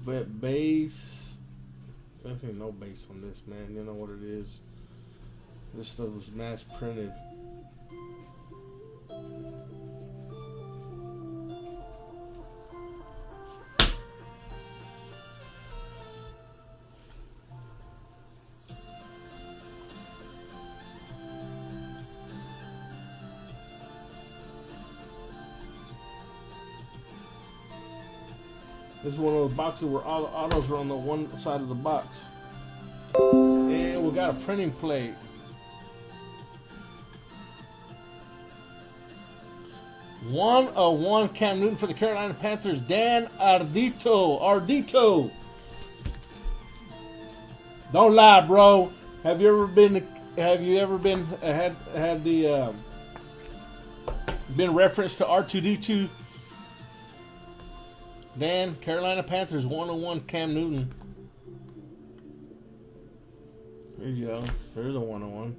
base. There's no base on this, man. You know what it is. This stuff was mass printed. This is one of those boxes where all the autos are on the one side of the box. And we got a printing plate. One Cam Newton for the Carolina Panthers. Dan Ardito. Don't lie, bro. Have you ever been been referenced to R2D2? Dan, Carolina Panthers, 101 Cam Newton. There you go. There's a 101.